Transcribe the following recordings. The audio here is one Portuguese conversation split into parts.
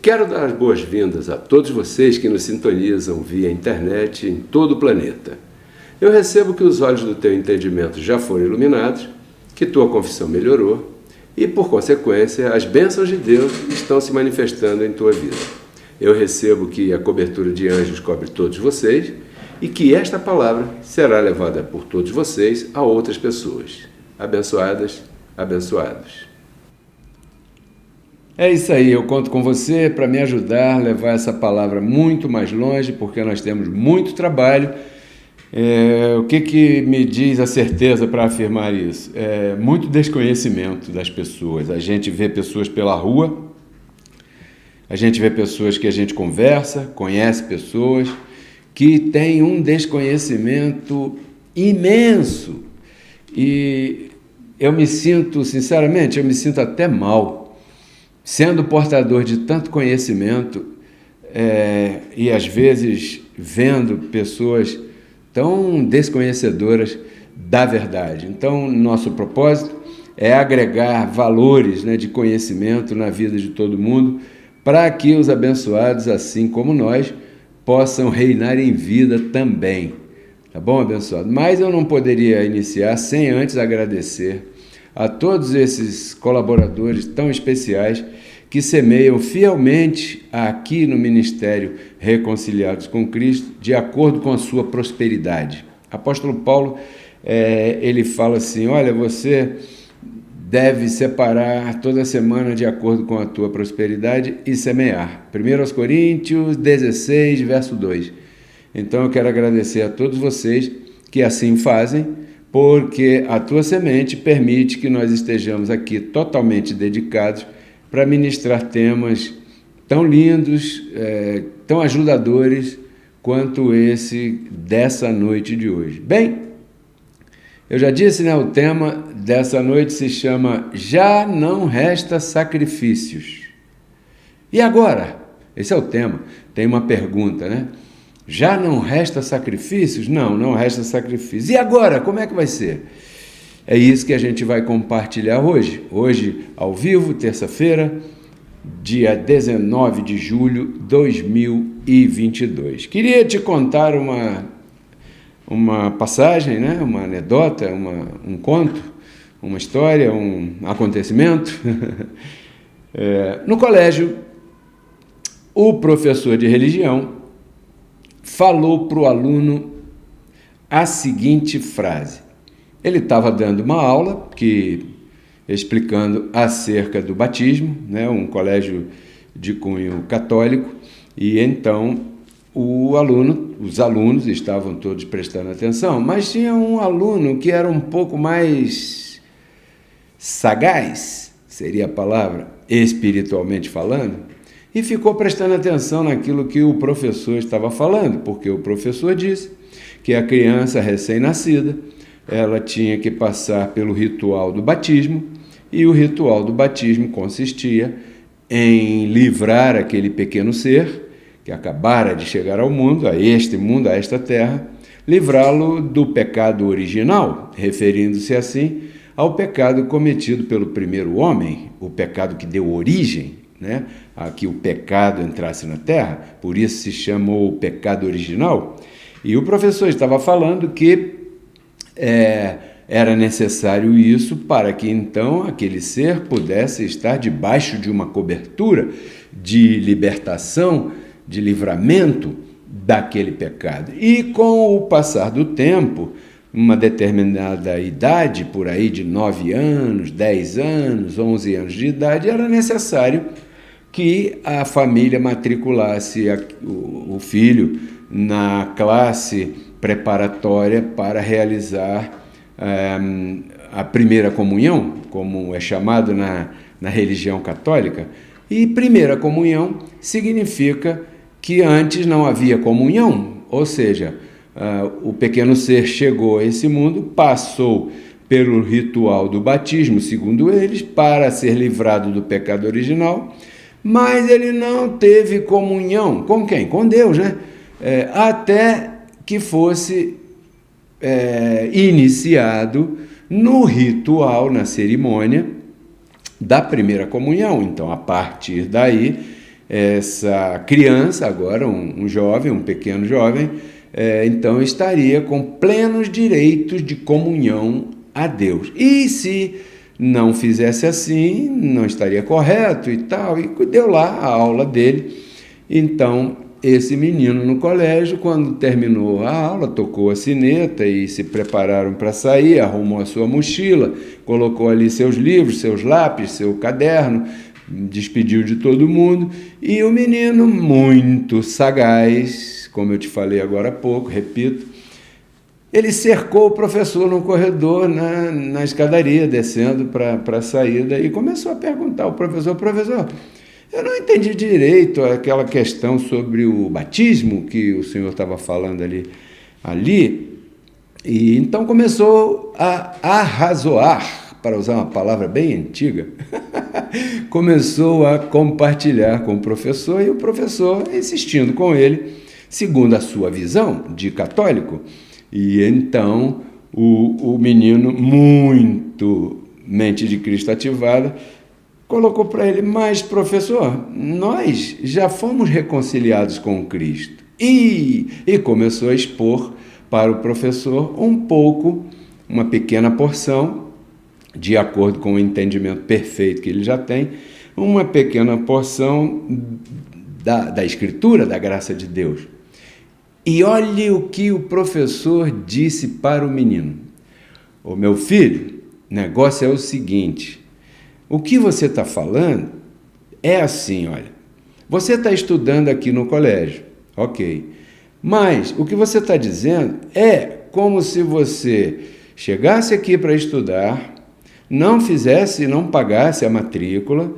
Quero dar as boas-vindas a todos vocês que nos sintonizam via internet em todo o planeta. Eu recebo que os olhos do teu entendimento já foram iluminados, que tua confissão melhorou e, por consequência, as bênçãos de Deus estão se manifestando em tua vida. Eu recebo que a cobertura de anjos cobre todos vocês e que esta palavra será levada por todos vocês a outras pessoas. Abençoadas, abençoados. É isso aí, eu conto com você para me ajudar a levar essa palavra muito mais longe, porque nós temos muito trabalho. O que me diz a certeza para afirmar isso? Muito desconhecimento das pessoas. A gente vê pessoas pela rua, a gente vê pessoas que a gente conversa, conhece pessoas que têm um desconhecimento imenso. E eu me sinto, sinceramente, até mal. Sendo portador de tanto conhecimento e às vezes vendo pessoas tão desconhecedoras da verdade. Então, nosso propósito é agregar valores, de conhecimento na vida de todo mundo, para que os abençoados, assim como nós, possam reinar em vida também. Tá bom, abençoado? Mas eu não poderia iniciar sem antes agradecer a todos esses colaboradores tão especiais que semeiam fielmente aqui no Ministério Reconciliados com Cristo, de acordo com a sua prosperidade. Apóstolo Paulo, ele fala assim, olha, você deve separar toda semana de acordo com a tua prosperidade e semear. 1 Coríntios 16, verso 2. Então eu quero agradecer a todos vocês que assim fazem, porque a tua semente permite que nós estejamos aqui totalmente dedicados para ministrar temas tão lindos, tão ajudadores quanto esse dessa noite de hoje. Bem, eu já disse, o tema dessa noite se chama Já Não Resta Sacrifícios. E agora? Esse é o tema. Tem uma pergunta, Já não resta sacrifícios? Não, não resta sacrifícios. E agora? Como é que vai ser? É isso que a gente vai compartilhar hoje. Hoje, ao vivo, terça-feira, dia 19 de julho de 2022. Queria te contar uma passagem, uma anedota, um conto, uma história, um acontecimento. No colégio, o professor de religião falou para o aluno a seguinte frase. Ele estava dando uma aula explicando acerca do batismo, um colégio de cunho católico, e então os alunos estavam todos prestando atenção, mas tinha um aluno que era um pouco mais sagaz, seria a palavra, espiritualmente falando, e ficou prestando atenção naquilo que o professor estava falando, porque o professor disse que a criança recém-nascida ela tinha que passar pelo ritual do batismo, e o ritual do batismo consistia em livrar aquele pequeno ser que acabara de chegar ao mundo, a esta terra, livrá-lo do pecado original, referindo-se assim ao pecado cometido pelo primeiro homem, o pecado que deu origem, a que o pecado entrasse na terra, por isso se chamou o pecado original. E o professor estava falando que era necessário isso para que então aquele ser pudesse estar debaixo de uma cobertura de libertação, de livramento daquele pecado. E com o passar do tempo, uma determinada idade, por aí de 9 anos, 10 anos, 11 anos de idade, era necessário que a família matriculasse o filho na classe preparatória para realizar a primeira comunhão, como é chamado na religião católica. E primeira comunhão significa que antes não havia comunhão, ou seja, o pequeno ser chegou a esse mundo, passou pelo ritual do batismo, segundo eles, para ser livrado do pecado original, mas ele não teve comunhão. Com quem? Com Deus, até que fosse iniciado no ritual, na cerimônia da primeira comunhão. Então, a partir daí, essa criança, agora um jovem, um pequeno jovem, então estaria com plenos direitos de comunhão a Deus. E se não fizesse assim, não estaria correto e tal, e deu lá a aula dele. Então, esse menino no colégio, quando terminou a aula, tocou a sineta e se prepararam para sair, arrumou a sua mochila, colocou ali seus livros, seus lápis, seu caderno, despediu de todo mundo, e o menino, muito sagaz, como eu te falei agora há pouco, repito, ele cercou o professor no corredor, na escadaria, descendo para a saída, e começou a perguntar ao professor: professor, eu não entendi direito aquela questão sobre o batismo que o senhor estava falando ali. E então começou a arrazoar, para usar uma palavra bem antiga, começou a compartilhar com o professor, e o professor insistindo com ele, segundo a sua visão de católico. E então o menino, muito mente de Cristo ativada, colocou para ele: mas professor, nós já fomos reconciliados com Cristo. E começou a expor para o professor um pouco, uma pequena porção, de acordo com o entendimento perfeito que ele já tem, uma pequena porção da Escritura, da graça de Deus. E olhe o que o professor disse para o menino: ô meu filho, o negócio é o seguinte, o que você está falando é assim, olha, você está estudando aqui no colégio, ok, mas o que você está dizendo é como se você chegasse aqui para estudar, não fizesse, não pagasse a matrícula,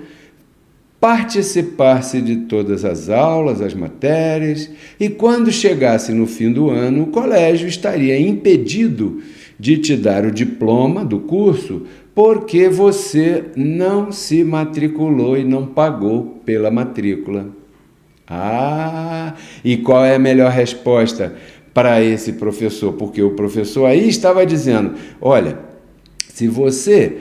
participasse de todas as aulas, as matérias, e quando chegasse no fim do ano, o colégio estaria impedido de te dar o diploma do curso, porque você não se matriculou e não pagou pela matrícula. E qual é a melhor resposta para esse professor? Porque o professor aí estava dizendo: olha, se você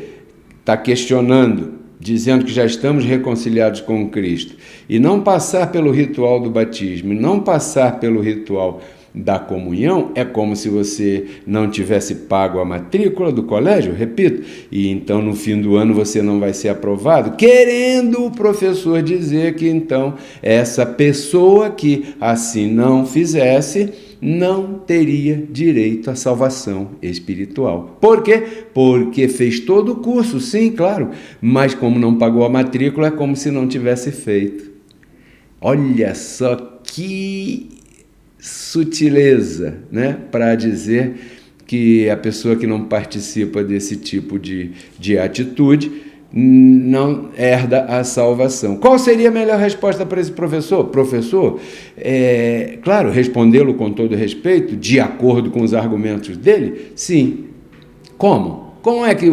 está questionando, dizendo que já estamos reconciliados com Cristo, e não passar pelo ritual do batismo, não passar pelo ritual da comunhão, é como se você não tivesse pago a matrícula do colégio, repito, e então no fim do ano você não vai ser aprovado, querendo o professor dizer que então essa pessoa que assim não fizesse não teria direito à salvação espiritual. Por quê? Porque fez todo o curso, sim, claro, mas como não pagou a matrícula, é como se não tivesse feito. Olha só que sutileza, né? Para dizer que a pessoa que não participa desse tipo de atitude não herda a salvação. Qual seria a melhor resposta para esse professor? Professor, claro, respondê-lo com todo respeito, de acordo com os argumentos dele? Sim. Como? Como é que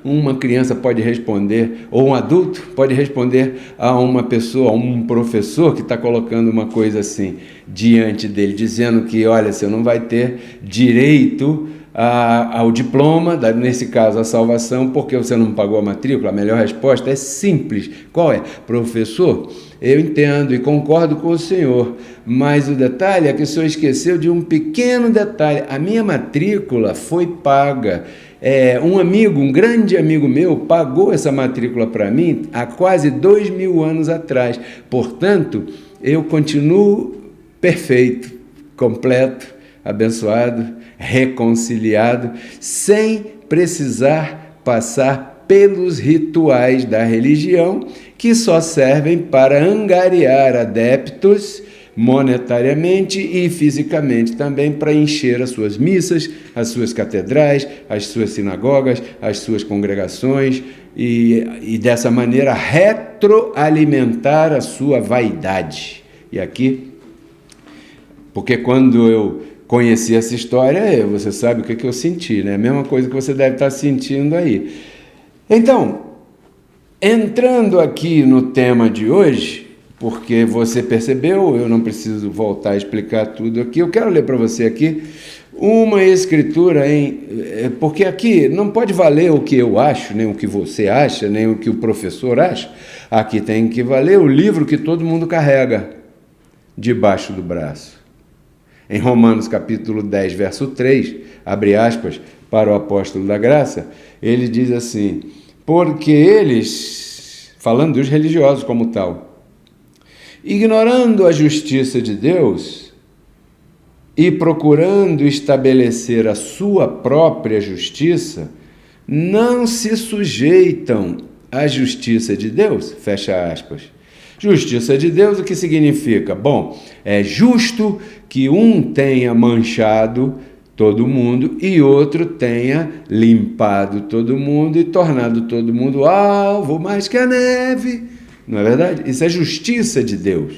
uma criança pode responder, ou um adulto pode responder a uma pessoa, a um professor que está colocando uma coisa assim diante dele, dizendo que, olha, você não vai ter direito ao diploma, nesse caso a salvação, porque você não pagou a matrícula? A melhor resposta é simples. Qual é? Professor, eu entendo e concordo com o senhor, mas o detalhe é que o senhor esqueceu de um pequeno detalhe. A minha matrícula foi paga. Um grande amigo meu, pagou essa matrícula para mim há quase 2000 anos atrás. Portanto, eu continuo perfeito, completo, abençoado, reconciliado, sem precisar passar pelos rituais da religião, que só servem para angariar adeptos monetariamente e fisicamente também, para encher as suas missas, as suas catedrais, as suas sinagogas, as suas congregações e dessa maneira retroalimentar a sua vaidade. E aqui, porque quando eu conheci essa história, você sabe o que eu senti, né? A mesma coisa que você deve estar sentindo aí. Então, entrando aqui no tema de hoje, porque você percebeu, eu não preciso voltar a explicar tudo aqui, eu quero ler para você aqui uma escritura, porque aqui não pode valer o que eu acho, nem o que você acha, nem o que o professor acha, Aqui tem que valer o livro que todo mundo carrega debaixo do braço. Em Romanos capítulo 10, verso 3, abre aspas, para o apóstolo da graça, ele diz assim, porque eles, falando dos religiosos como tal, ignorando a justiça de Deus e procurando estabelecer a sua própria justiça, não se sujeitam à justiça de Deus, fecha aspas. Justiça de Deus, o que significa? Bom, é justo que um tenha manchado todo mundo e outro tenha limpado todo mundo e tornado todo mundo alvo mais que a neve. Não é verdade? Isso é justiça de Deus.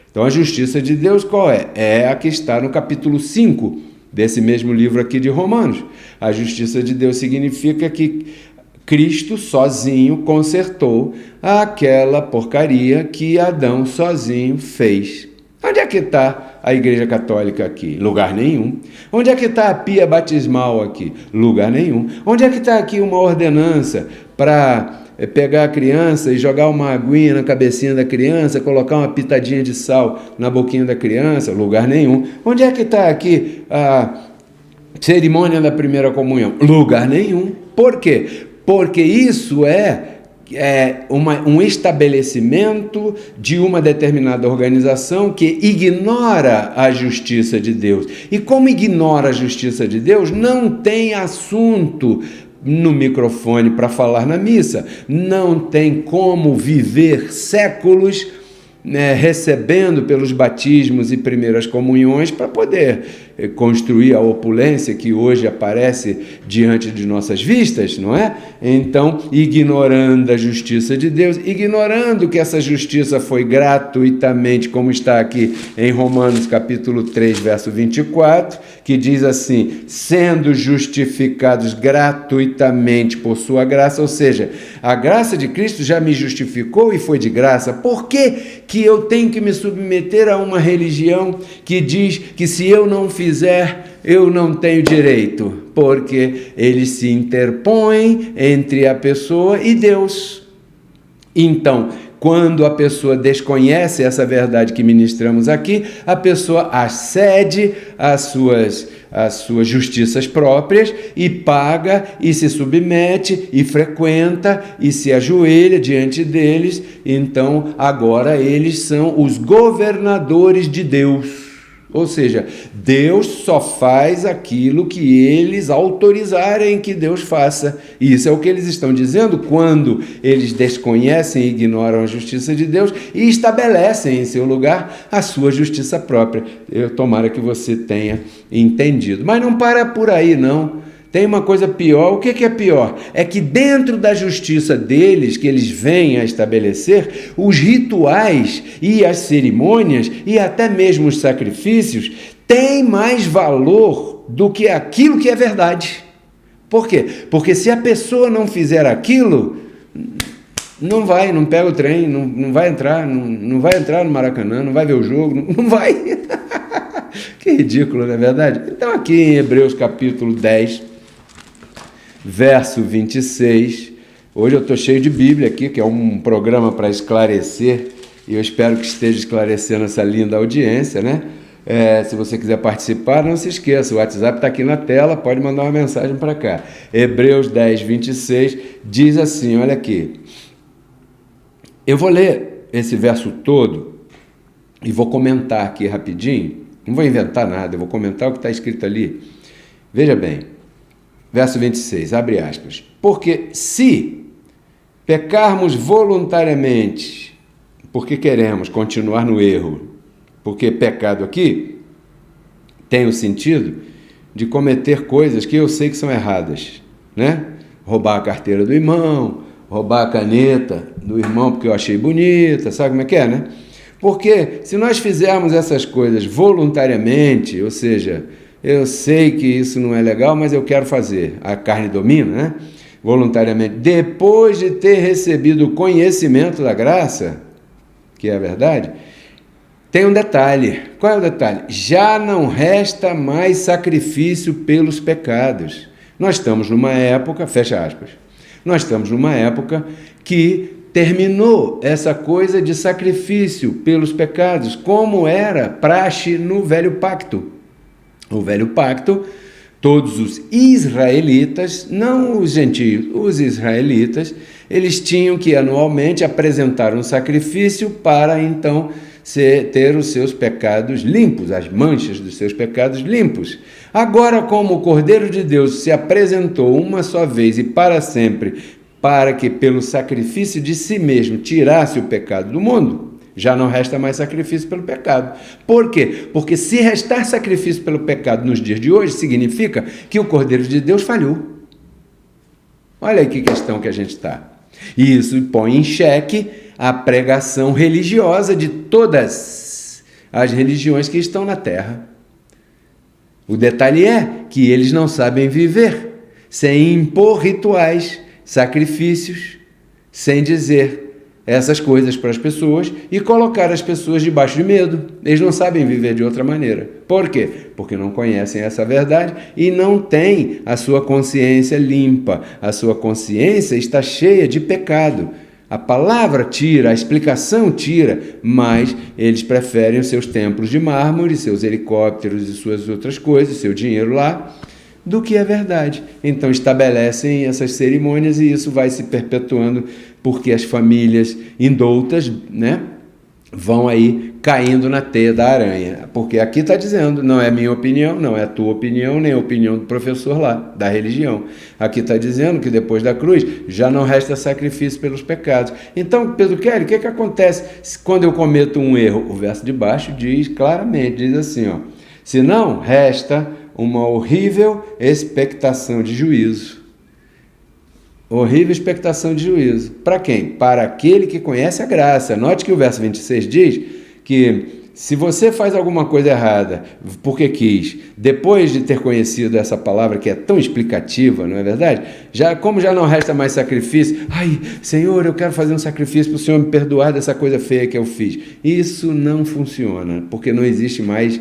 Então a justiça de Deus qual é? É a que está no capítulo 5 desse mesmo livro aqui de Romanos. A justiça de Deus significa que Cristo sozinho consertou aquela porcaria que Adão sozinho fez. Onde é que está a Igreja Católica aqui? Lugar nenhum. Onde é que está a pia batismal aqui? Lugar nenhum. Onde é que está aqui uma ordenança para pegar a criança e jogar uma aguinha na cabecinha da criança, colocar uma pitadinha de sal na boquinha da criança? Lugar nenhum. Onde é que está aqui a cerimônia da primeira comunhão? Lugar nenhum. Por quê? Porque isso é um estabelecimento de uma determinada organização que ignora a justiça de Deus. E como ignora a justiça de Deus, não tem assunto no microfone para falar na missa, não tem como viver séculos recebendo pelos batismos e primeiras comunhões para poder construir a opulência que hoje aparece diante de nossas vistas, não é? Então, ignorando a justiça de Deus, ignorando que essa justiça foi gratuitamente, como está aqui em Romanos capítulo 3, verso 24, que diz assim, sendo justificados gratuitamente por sua graça, ou seja, a graça de Cristo já me justificou e foi de graça. Por que eu tenho que me submeter a uma religião que diz que se eu não fizer, eu não tenho direito? Porque ele se interpõe entre a pessoa e Deus. Então, quando a pessoa desconhece essa verdade que ministramos aqui, a pessoa acede às suas justiças próprias e paga e se submete e frequenta e se ajoelha diante deles. Então, agora eles são os governadores de Deus. Ou seja, Deus só faz aquilo que eles autorizarem que Deus faça. E isso é o que eles estão dizendo quando eles desconhecem e ignoram a justiça de Deus e estabelecem em seu lugar a sua justiça própria. Tomara que você tenha entendido. Mas não para por aí, não. Tem uma coisa pior. O que é pior? É que dentro da justiça deles, que eles vêm a estabelecer, os rituais e as cerimônias e até mesmo os sacrifícios têm mais valor do que aquilo que é verdade. Por quê? Porque se a pessoa não fizer aquilo, não pega o trem, não vai entrar, não vai entrar no Maracanã, não vai ver o jogo, não vai. Que ridículo, não é verdade? Então aqui em Hebreus capítulo 10, verso 26, hoje eu estou cheio de Bíblia aqui, que é um programa para esclarecer, e eu espero que esteja esclarecendo essa linda audiência, né? Se você quiser participar, não se esqueça, o WhatsApp está aqui na tela, pode mandar uma mensagem para cá. Hebreus 10, 26, diz assim, olha aqui, eu vou ler esse verso todo e vou comentar aqui rapidinho, não vou inventar nada, eu vou comentar o que está escrito ali. Veja bem, verso 26, abre aspas. Porque se pecarmos voluntariamente, porque queremos continuar no erro, porque pecado aqui tem o sentido de cometer coisas que eu sei que são erradas, né? Roubar a carteira do irmão, roubar a caneta do irmão porque eu achei bonita, sabe como é que é, né? Porque se nós fizermos essas coisas voluntariamente, ou seja, eu sei que isso não é legal, mas eu quero fazer. A carne domina, né? Voluntariamente. Depois de ter recebido o conhecimento da graça, que é a verdade, tem um detalhe. Qual é o detalhe? Já não resta mais sacrifício pelos pecados. Nós estamos numa época, fecha aspas, nós estamos numa época que terminou essa coisa de sacrifício pelos pecados, como era praxe no Velho Pacto. O Velho Pacto, todos os israelitas, não os gentios, os israelitas, eles tinham que anualmente apresentar um sacrifício para então ter os seus pecados limpos, as manchas dos seus pecados limpos. Agora, como o Cordeiro de Deus se apresentou uma só vez e para sempre, para que pelo sacrifício de si mesmo tirasse o pecado do mundo, já não resta mais sacrifício pelo pecado. Por quê? Porque se restar sacrifício pelo pecado nos dias de hoje, significa que o Cordeiro de Deus falhou. Olha aí que questão que a gente está. E isso põe em xeque a pregação religiosa de todas as religiões que estão na Terra. O detalhe é que eles não sabem viver sem impor rituais, sacrifícios, sem dizer essas coisas para as pessoas e colocar as pessoas debaixo de medo. Eles não sabem viver de outra maneira. Por quê? Porque não conhecem essa verdade e não têm a sua consciência limpa. A sua consciência está cheia de pecado. A palavra tira, a explicação tira, mas eles preferem os seus templos de mármore, seus helicópteros e suas outras coisas, seu dinheiro lá, do que a verdade. Então estabelecem essas cerimônias e isso vai se perpetuando porque as famílias indoutas, né, vão aí caindo na teia da aranha. Porque aqui está dizendo, não é minha opinião, não é a tua opinião, nem a opinião do professor lá, da religião. Aqui está dizendo que depois da cruz já não resta sacrifício pelos pecados. Então, Pedro Kelly, o que acontece quando eu cometo um erro? O verso de baixo diz claramente, diz assim, ó, senão resta uma horrível expectação de juízo. Horrível expectação de juízo. Para quem? Para aquele que conhece a graça. Note que o verso 26 diz que se você faz alguma coisa errada porque quis, depois de ter conhecido essa palavra que é tão explicativa, não é verdade? Como já não resta mais sacrifício, ai, Senhor, eu quero fazer um sacrifício para o Senhor me perdoar dessa coisa feia que eu fiz. Isso não funciona, porque não existe mais,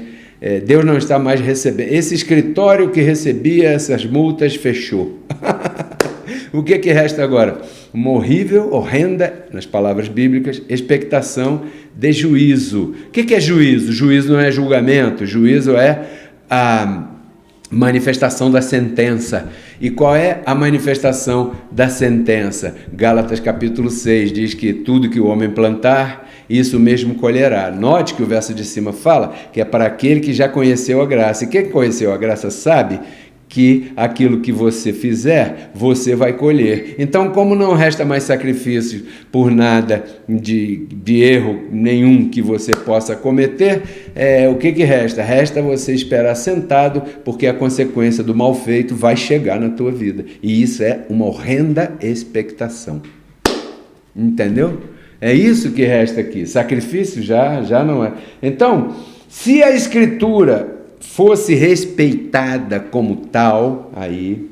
Deus não está mais recebendo. Esse escritório que recebia essas multas fechou. O que resta agora? Uma horrível, horrenda, nas palavras bíblicas, expectação de juízo. O que é juízo? Juízo não é julgamento, juízo é a manifestação da sentença. E qual é a manifestação da sentença? Gálatas capítulo 6 diz que tudo que o homem plantar, isso mesmo colherá. Note que o verso de cima fala que é para aquele que já conheceu a graça. E quem conheceu a graça sabe que aquilo que você fizer, você vai colher. Então, como não resta mais sacrifício por nada de erro nenhum que você possa cometer, o que resta? Resta você esperar sentado, porque a consequência do mal feito vai chegar na tua vida. E isso é uma horrenda expectação. Entendeu? É isso que resta aqui. Sacrifício já não é. Então, se a Escritura fosse respeitada como tal, aí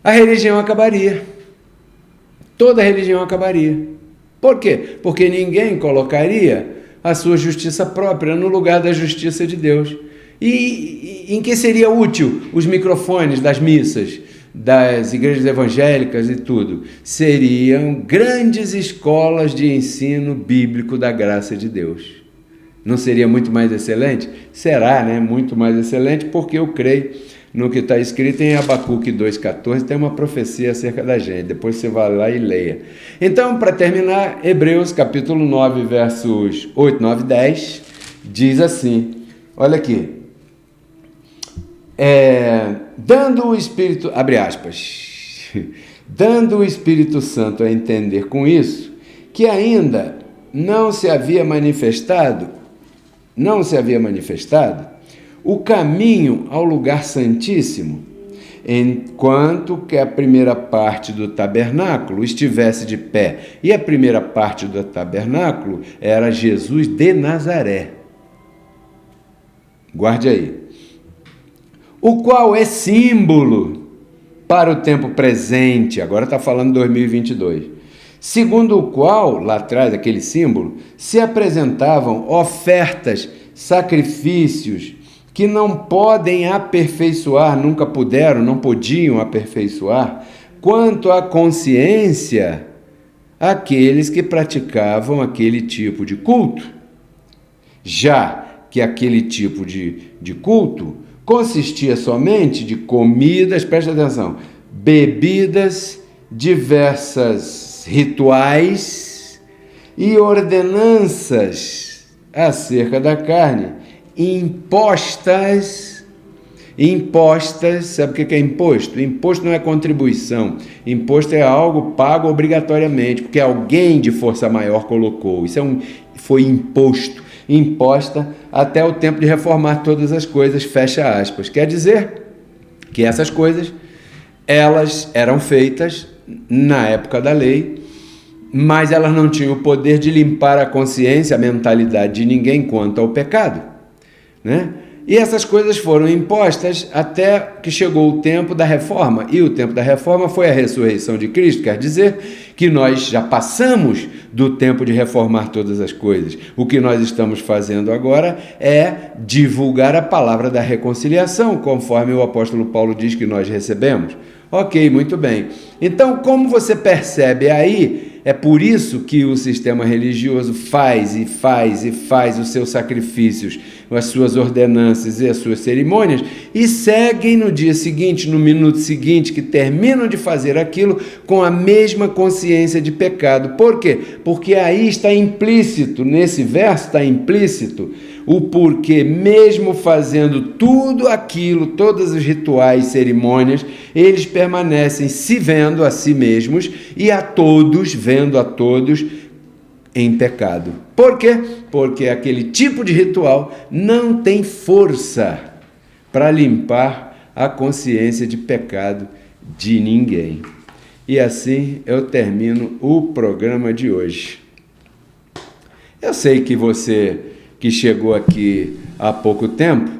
a religião acabaria. Toda a religião acabaria. Por quê? Porque ninguém colocaria a sua justiça própria no lugar da justiça de Deus. E em que seria útil os microfones das missas, das igrejas evangélicas e tudo? Seriam grandes escolas de ensino bíblico da graça de Deus. Não seria muito mais excelente? Será, né? Muito mais excelente, porque eu creio no que está escrito em Abacuque 2,14, tem uma profecia acerca da gente. Depois você vai lá e leia. Então, para terminar, Hebreus capítulo 9, versos 8, 9 e 10, diz assim, olha aqui, dando o Espírito, abre aspas, dando o Espírito Santo a entender com isso, que ainda não se havia manifestado o caminho ao lugar santíssimo, enquanto que a primeira parte do tabernáculo estivesse de pé. E a primeira parte do tabernáculo era Jesus de Nazaré. Guarde aí. O qual é símbolo para o tempo presente, agora está falando 2022. Segundo o qual, lá atrás, aquele símbolo, se apresentavam ofertas, sacrifícios, que não podem aperfeiçoar, nunca puderam, não podiam aperfeiçoar, quanto à consciência, aqueles que praticavam aquele tipo de culto, já que aquele tipo de culto consistia somente de comidas, presta atenção, bebidas, diversas rituais e ordenanças acerca da carne, impostas, sabe o que é imposto? Imposto não é contribuição, imposto é algo pago obrigatoriamente, porque alguém de força maior colocou, foi imposta até o tempo de reformar todas as coisas, fecha aspas. Quer dizer que essas coisas, elas eram feitas na época da lei, mas elas não tinham o poder de limpar a consciência, a mentalidade de ninguém quanto ao pecado, né? E essas coisas foram impostas até que chegou o tempo da reforma. E o tempo da reforma foi a ressurreição de Cristo. Quer dizer que nós já passamos do tempo de reformar todas as coisas. O que nós estamos fazendo agora é divulgar a palavra da reconciliação, conforme o apóstolo Paulo diz que nós recebemos. Ok, muito bem. Então, como você percebe aí, é por isso que o sistema religioso faz os seus sacrifícios, as suas ordenanças e as suas cerimônias, e seguem no dia seguinte, no minuto seguinte, que terminam de fazer aquilo com a mesma consciência de pecado. Por quê? Porque aí está implícito, nesse verso está implícito, o porquê, mesmo fazendo tudo aquilo, todos os rituais, cerimônias, eles permanecem se vendo a si mesmos e vendo a todos em pecado. Por quê? Porque aquele tipo de ritual não tem força para limpar a consciência de pecado de ninguém. E assim eu termino o programa de hoje. Eu sei que você que chegou aqui há pouco tempo,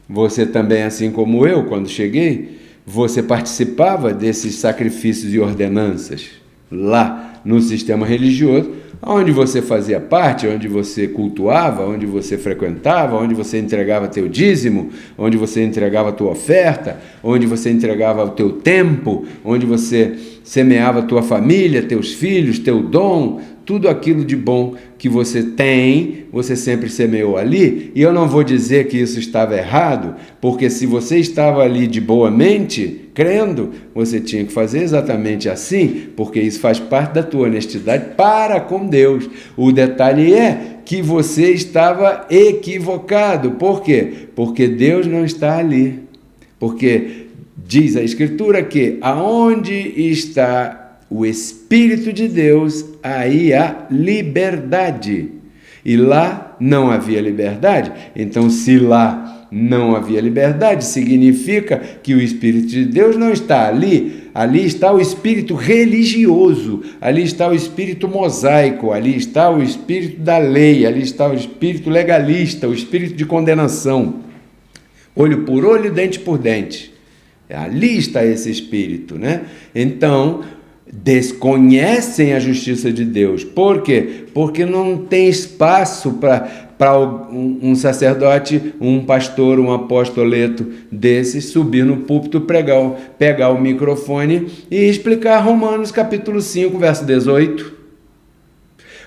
você também, assim como eu, quando cheguei, você participava desses sacrifícios e ordenanças lá no sistema religioso, onde você fazia parte, onde você cultuava, onde você frequentava, onde você entregava teu dízimo, onde você entregava a tua oferta, onde você entregava o teu tempo, onde você semeava a tua família, teus filhos, teu dom, tudo aquilo de bom que você tem, você sempre semeou ali. E eu não vou dizer que isso estava errado, porque se você estava ali de boa mente, crendo, você tinha que fazer exatamente assim, porque isso faz parte da tua honestidade para com Deus. O detalhe é que você estava equivocado. Por quê? Porque Deus não está ali. Porque diz a Escritura que aonde está o Espírito de Deus, aí há liberdade. E lá não havia liberdade. Então, se lá não havia liberdade, significa que o Espírito de Deus não está ali. Ali está o espírito religioso, ali está o espírito mosaico, ali está o espírito da lei, ali está o espírito legalista, o espírito de condenação. Olho por olho, dente por dente. Ali está esse espírito, né? Então, desconhecem a justiça de Deus. Por quê? Porque não tem espaço para um sacerdote, um pastor, um apostoleto desses subir no púlpito, pegar o microfone e explicar Romanos capítulo 5, verso 18,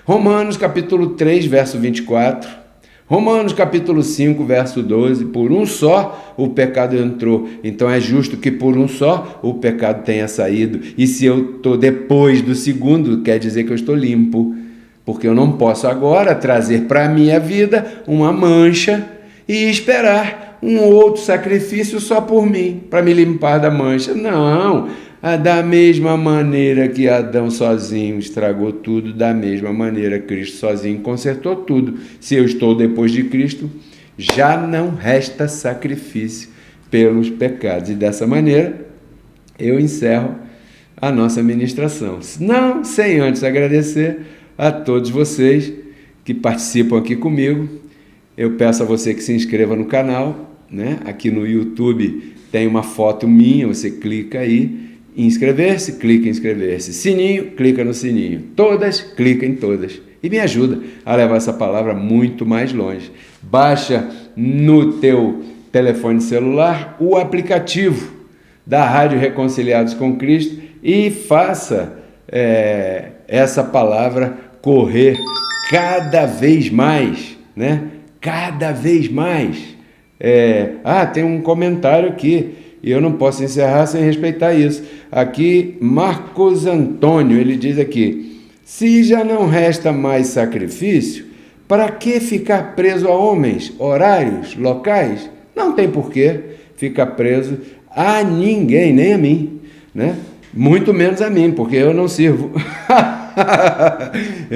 Romanos capítulo 3, verso 24, Romanos capítulo 5, verso 12, por um só o pecado entrou, então é justo que por um só o pecado tenha saído, e se eu estou depois do segundo, quer dizer que eu estou limpo, porque eu não posso agora trazer para a minha vida uma mancha e esperar um outro sacrifício só por mim, para me limpar da mancha. Não, da mesma maneira que Adão sozinho estragou tudo, da mesma maneira Cristo sozinho consertou tudo. Se eu estou depois de Cristo, já não resta sacrifício pelos pecados. E dessa maneira, eu encerro a nossa ministração. Não sem antes agradecer a todos vocês que participam aqui comigo. Eu peço a você que se inscreva no canal, né? Aqui no YouTube tem uma foto minha, você clica aí, inscrever-se, clica em inscrever-se, sininho, clica no sininho, todas, clica em todas, e me ajuda a levar essa palavra muito mais longe. Baixa no teu telefone celular o aplicativo da Rádio Reconciliados com Cristo e faça essa palavra correr cada vez mais, né? Cada vez mais. Tem um comentário aqui, e eu não posso encerrar sem respeitar isso. Aqui, Marcos Antônio, ele diz aqui: se já não resta mais sacrifício, para que ficar preso a homens, horários, locais? Não tem porquê ficar preso a ninguém, nem a mim, né? Muito menos a mim, porque eu não sirvo.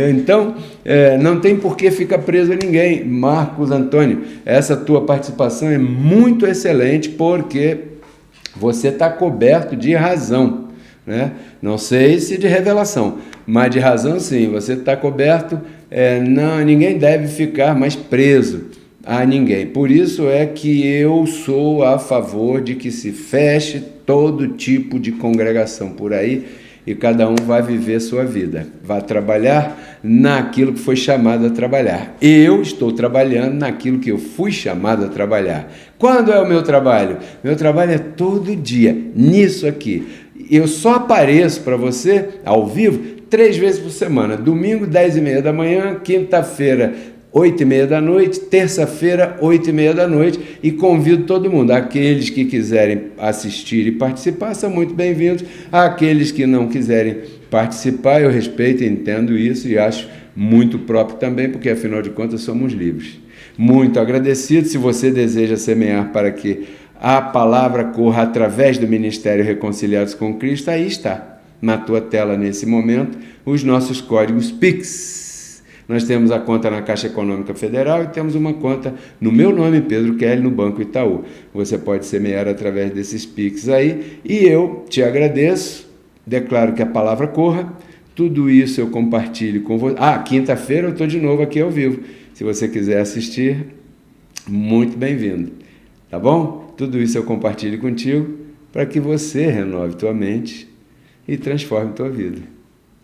Então, não tem por que ficar preso a ninguém. Marcos Antônio, essa tua participação é muito excelente, porque você está coberto de razão, né? Não sei se de revelação, mas de razão sim, você está coberto. Ninguém deve ficar mais preso a ninguém. Por isso é que eu sou a favor de que se feche todo tipo de congregação por aí e cada um vai viver sua vida, vai trabalhar naquilo que foi chamado a trabalhar. Eu estou trabalhando naquilo que eu fui chamado a trabalhar. Quando é o meu trabalho? Meu trabalho é todo dia, nisso aqui. Eu só apareço para você ao vivo 3 vezes por semana: domingo, 10h30 da manhã, quinta-feira, 8h30 da noite, terça-feira, 8h30 da noite, e convido todo mundo. Aqueles que quiserem assistir e participar são muito bem-vindos. Aqueles que não quiserem participar, eu respeito e entendo isso e acho muito próprio também, porque afinal de contas somos livres. Muito agradecido. Se você deseja semear para que a palavra corra através do Ministério Reconciliados com Cristo, aí está, na tua tela nesse momento, os nossos códigos Pix. Nós temos a conta na Caixa Econômica Federal e temos uma conta no meu nome, Pedro Kelly, no Banco Itaú. Você pode semear através desses Pix aí e eu te agradeço, declaro que a palavra corra, tudo isso eu compartilho com você. Quinta-feira eu estou de novo aqui ao vivo. Se você quiser assistir, muito bem-vindo, tá bom? Tudo isso eu compartilho contigo para que você renove tua mente e transforme tua vida.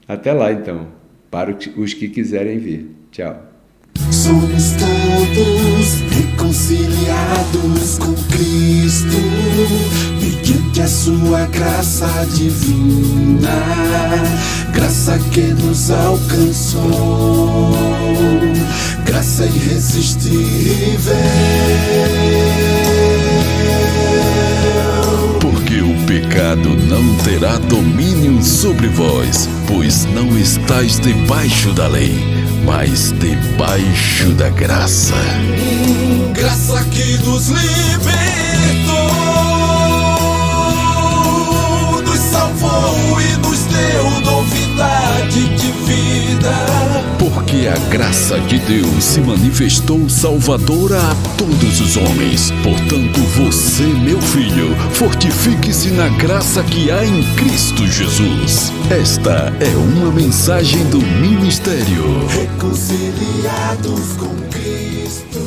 Até lá, então. Para os que quiserem vir. Tchau. Somos todos reconciliados com Cristo, mediante a sua graça divina, graça que nos alcançou, graça irresistível. Porque o pecado não terá domínio sobre vós, pois não estáis debaixo da lei, mas debaixo da graça. Graça que nos libertou, nos salvou e nos deu novidade de vida. Porque a graça de Deus se manifestou salvadora a todos os homens. Portanto, você, meu filho, fortifique-se na graça que há em Cristo Jesus. Esta é uma mensagem do Ministério Reconciliados com Cristo.